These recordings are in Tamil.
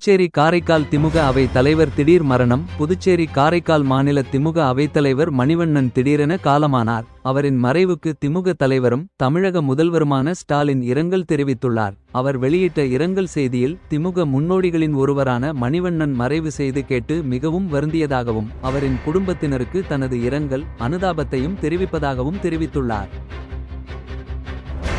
புதுச்சேரி காரைக்கால் திமுக அவை தலைவர் திடீர் மரணம். புதுச்சேரி காரைக்கால் மாநில திமுக அவைத்தலைவர் மணிவண்ணன் திடீரென காலமானார். அவரின் மறைவுக்கு திமுக தலைவரும் தமிழக முதல்வருமான ஸ்டாலின் இரங்கல் தெரிவித்துள்ளார். அவர் வெளியிட்ட இரங்கல் செய்தியில், திமுக முன்னோடிகளின் ஒருவரான மணிவண்ணன் மறைவு செய்து கேட்டு மிகவும் வருந்தியதாகவும் அவரின் குடும்பத்தினருக்கு தனது இரங்கல் அனுதாபத்தையும் தெரிவிப்பதாகவும் தெரிவித்துள்ளார்.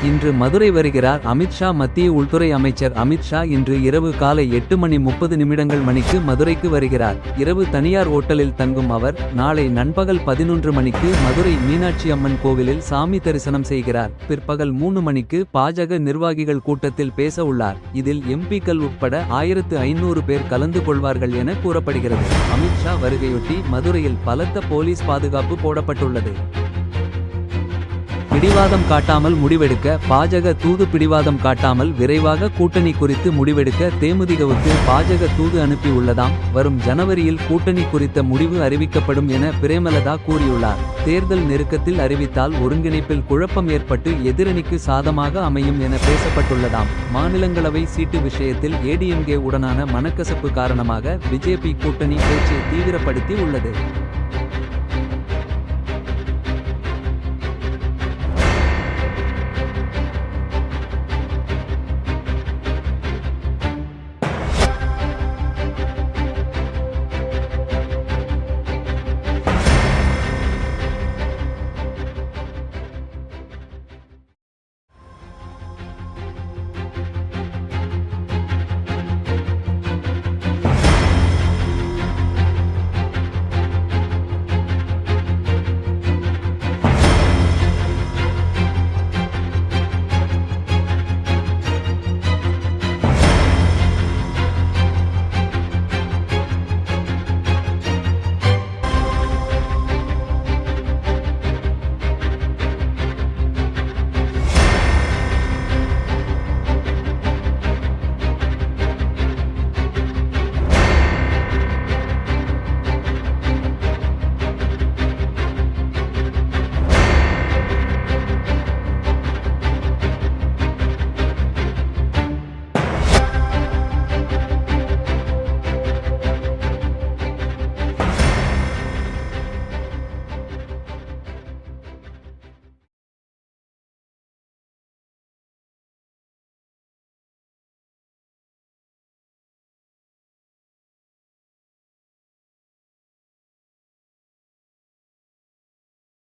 இன்று மதுரை வருகிறார் அமித்ஷா. மத்திய உள்துறை அமைச்சர் அமித்ஷா இன்று இரவு காலை 8:30 மணிக்கு மதுரைக்கு வருகிறார். இரவு தனியார் ஓட்டலில் தங்கும் அவர் நாளை நண்பகல் 11 மணிக்கு மதுரை மீனாட்சி அம்மன் கோவிலில் சாமி தரிசனம் செய்கிறார். பிற்பகல் 3 மணிக்கு பாஜக நிர்வாகிகள் கூட்டத்தில் பேச உள்ளார். இதில் எம்பிக்கள் உட்பட 1500 பேர் கலந்து கொள்வார்கள் என கூறப்படுகிறது. அமித்ஷா வருகையொட்டி மதுரையில் பலத்த போலீஸ் பாதுகாப்பு போடப்பட்டுள்ளது. பிடிவாதம் காட்டாமல் முடிவெடுக்க பாஜக தூது. பிடிவாதம் காட்டாமல் விரைவாக கூட்டணி குறித்து முடிவெடுக்க தேமுதிகவுக்கு பாஜக தூது அனுப்பி உள்ளதாம். வரும் ஜனவரியில் கூட்டணி குறித்த முடிவு அறிவிக்கப்படும் என பிரேமலதா கூறியுள்ளார். தேர்தல் நெருக்கத்தில் அறிவித்தால் ஒருங்கிணைப்பில் குழப்பம் ஏற்பட்டு எதிரணிக்கு சாதமாக அமையும் என பேசப்பட்டுள்ளதாம். மாநிலங்களவை சீட்டு விஷயத்தில் ஏடிஎம்கே உடனான மனக்கசப்பு காரணமாக பிஜேபி கூட்டணி பேச்சை தீவிரப்படுத்தி உள்ளது.